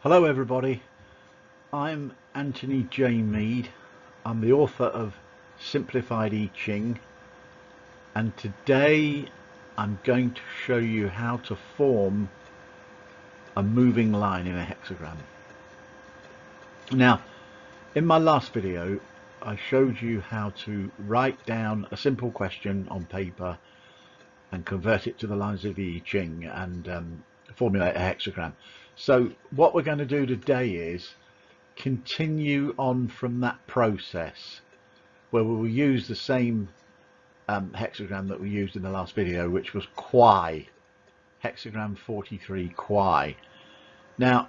Hello everybody, I'm Anthony J. Mead. I'm the author of Simplified I Ching, and today I'm going to show you how to form a moving line in a hexagram. Now, in my last video I showed you how to write down a simple question on paper and convert it to the lines of the I Ching and formulate a hexagram. So what we're going to do today is continue on from that process, where we will use the same hexagram that we used in the last video, which was Kwai, hexagram 43 Kwai. Now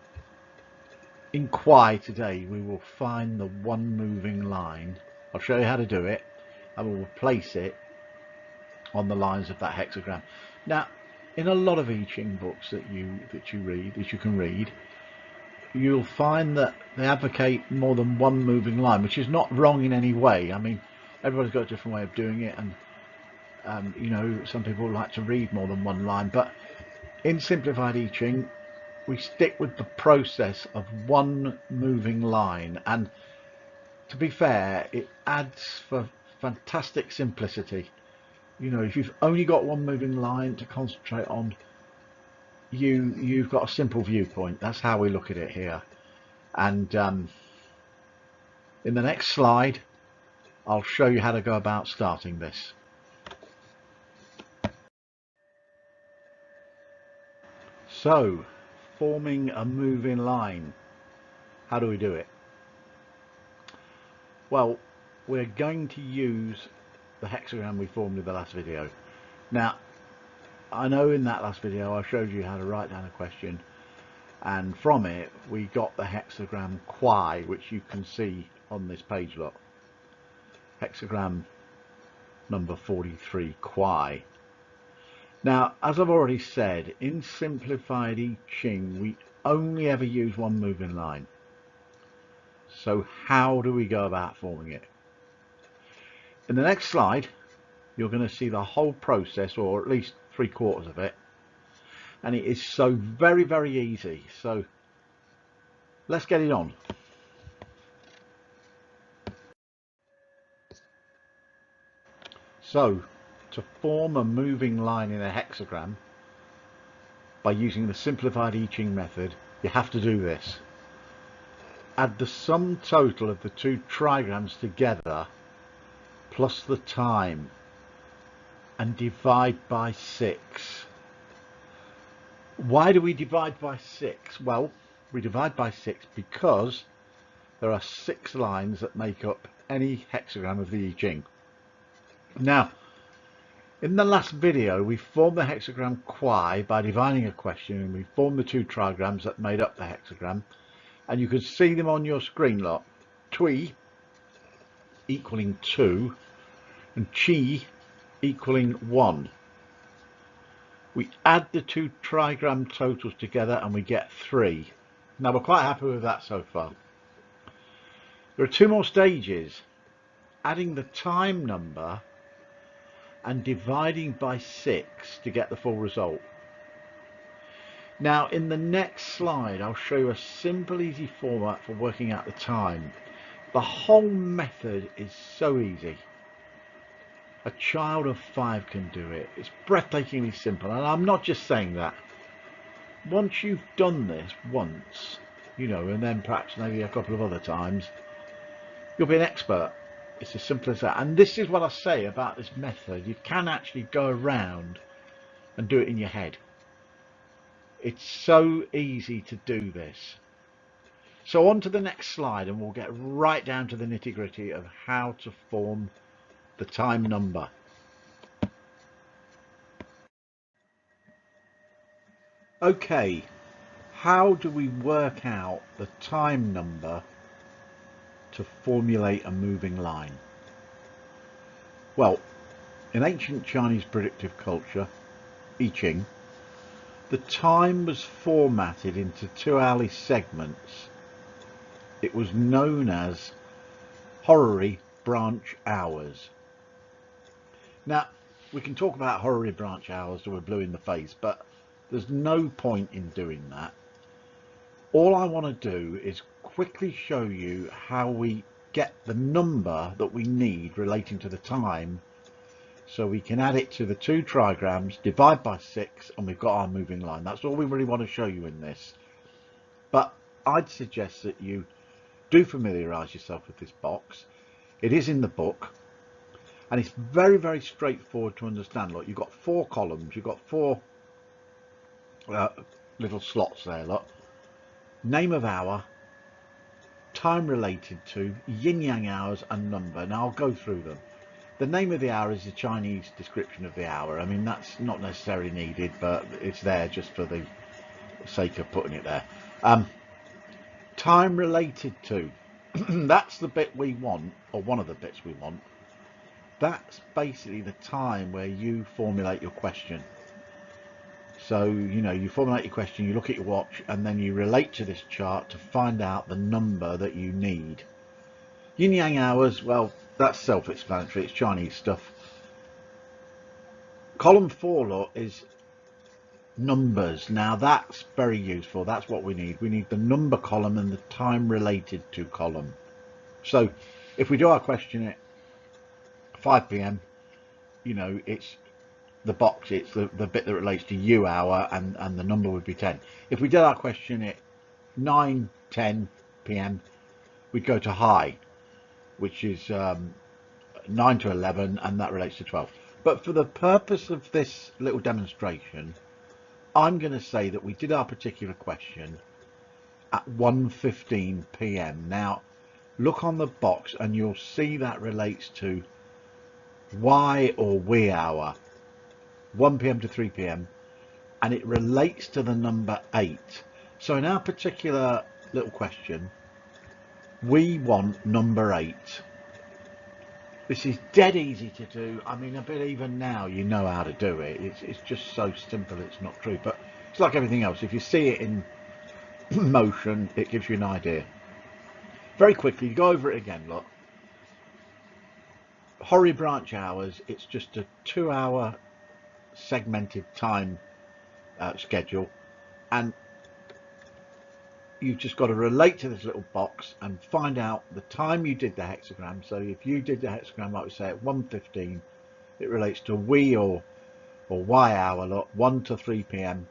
in Kwai today we will find the one moving line. I'll show you how to do it and we'll place it on the lines of that hexagram. Now in a lot of I Ching books that you can read, you'll find that they advocate more than one moving line, which is not wrong in any way. I mean, everybody's got a different way of doing it, and you know, some people like to read more than one line, but in Simplified I Ching we stick with the process of one moving line, and to be fair, it adds for fantastic simplicity. You know, if you've only got one moving line to concentrate on, you've got a simple viewpoint. That's how we look at it here. And in the next slide I'll show you how to go about starting this. So, forming a moving line, how do we do it? Well, we're going to use the hexagram we formed in the last video. Now I know in that last video I showed you how to write down a question, and from it we got the hexagram Kwai, which you can see on this page. Look, hexagram number 43 Kwai. Now, as I've already said, in Simplified I Ching we only ever use one moving line. So how do we go about forming it? In the next slide you're going to see the whole process, or at least 3/4 of it, and it is so very easy. So let's get it on. So to form a moving line in a hexagram by using the Simplified I Ching method, you have to do this. Add the sum total of the two trigrams together plus the time and divide by 6. Why do we divide by 6? Well, we divide by 6 because there are 6 lines that make up any hexagram of the I Ching. Now, in the last video we formed the hexagram Kwai by dividing a question, and we formed the two trigrams that made up the hexagram, and you can see them on your screen. Look, Tui equaling 2 and Chi equaling 1. We add the two trigram totals together and we get 3. Now we're quite happy with that so far. There are 2 more stages: adding the time number and dividing by 6 to get the full result. Now in the next slide I'll show you a simple, easy format for working out the time. The whole method is so easy. A child of 5 can do it. It's breathtakingly simple, and I'm not just saying that. Once you've done this once, you know, and then perhaps maybe a couple of other times, you'll be an expert. It's as simple as that. And this is what I say about this method: you can actually go around and do it in your head. It's so easy to do this. So on to the next slide and we'll get right down to the nitty-gritty of how to form the time number. Okay, how do we work out the time number to formulate a moving line? Well, in ancient Chinese predictive culture, I Ching, the time was formatted into 2-hourly segments. It was known as horary branch hours. Now, we can talk about horary branch hours till we're blue in the face, but there's no point in doing that. All I want to do is quickly show you how we get the number that we need relating to the time, so we can add it to the two trigrams, divide by 6, and we've got our moving line. That's all we really want to show you in this. But I'd suggest that you do familiarise yourself with this box. It is in the book, and it's very, very straightforward to understand. Look, you've got 4 columns, you've got 4 little slots there. Look, name of hour, time related to, yin yang hours, and number. Now I'll go through them. The name of the hour is the Chinese description of the hour. I mean, that's not necessarily needed, but it's there just for the sake of putting it there. Time related to, that's the bit we want, or one of the bits we want. That's basically the time where you formulate your question. So, you know, you formulate your question, you look at your watch, and then you relate to this chart to find out the number that you need. Yin yang hours, well, that's self-explanatory, it's Chinese stuff. Column 4, look, is numbers. Now that's very useful. That's what we need. We need the number column and the time related to column. So if we do our question at 5 p.m, you know, it's the box, it's the bit that relates to U hour, and the number would be 10. If we did our question at 9:10 p.m, we'd go to high, which is 9 to 11, and that relates to 12. But for the purpose of this little demonstration, I'm going to say that we did our particular question at 1:15 p.m. Now look on the box and you'll see that relates to Y or wee hour, 1 p.m. to 3 p.m, and it relates to the number 8. So in our particular little question, we want number 8. This is dead easy to do. I mean, I bet even now you know how to do it. It's just so simple, it's not true. But it's like everything else. If you see it in motion, it gives you an idea. Very quickly, go over it again, look. Horary branch hours, it's just a 2-hour segmented time schedule. And you've just got to relate to this little box and find out the time you did the hexagram. So if you did the hexagram, like we say, at 1:15, it relates to wee or Y hour, look, 1 to 3 p.m,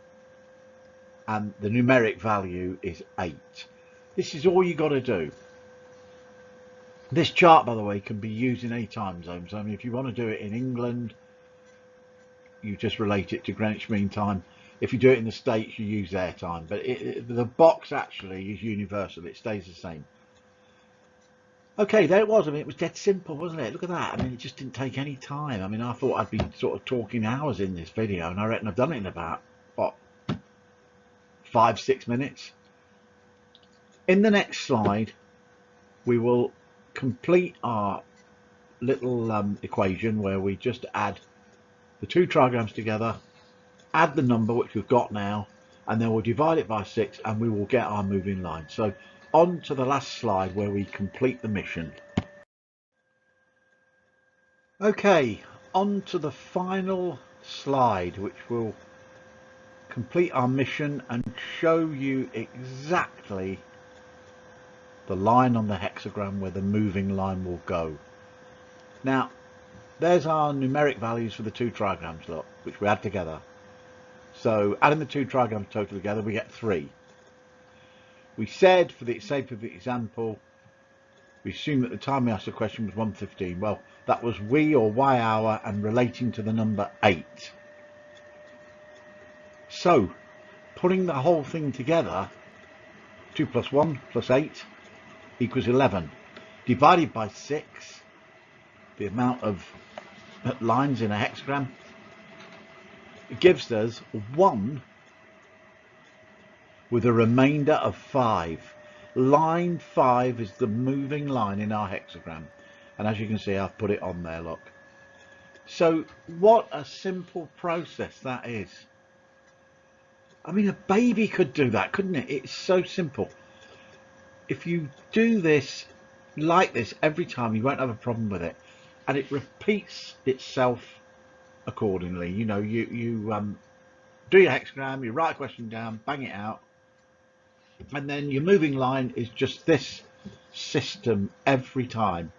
and the numeric value is 8. This is all you got to do. This chart, by the way, can be used in any time zones. I mean, if you want to do it in England, you just relate it to Greenwich Mean Time. If you do it in the States, you use their time. But the box actually is universal. It stays the same. Okay, there it was. I mean, it was dead simple, wasn't it? Look at that. I mean, it just didn't take any time. I mean, I thought I'd be sort of talking hours in this video, and I reckon I've done it in about, what, 5-6 minutes. In the next slide, we will complete our little equation where we just add the two trigrams together, add the number, which we've got now, and then we'll divide it by 6, and we will get our moving line. So on to the last slide where we complete the mission. Okay, on to the final slide, which will complete our mission and show you exactly the line on the hexagram where the moving line will go. Now there's our numeric values for the two trigrams, look, which we add together. So adding the two trigrams total together, we get 3. We said, for the sake of the example, we assume that the time we asked the question was 1:15. Well, that was wee or Y hour and relating to the number 8. So putting the whole thing together, 2 plus 1 plus 8 equals 11. Divided by 6, the amount of lines in a hexagram, it gives us 1 with a remainder of 5. Line 5 is the moving line in our hexagram, and as you can see, I've put it on there, look. So what a simple process that is. I mean, a baby could do that, couldn't it? It's so simple. If you do this like this every time, you won't have a problem with it, and it repeats itself accordingly. You know, you do your hexagram, you write a question down, bang it out, and then your moving line is just this system every time.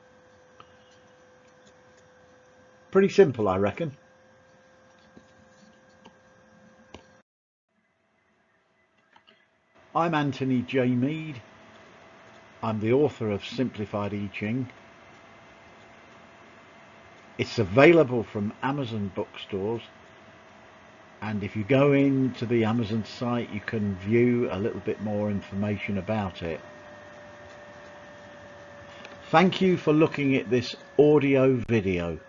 Pretty simple, I reckon. I'm Anthony J. Mead. I'm the author of Simplified I Ching. It's available from Amazon bookstores, and if you go into the Amazon site you can view a little bit more information about it. Thank you for looking at this audio video.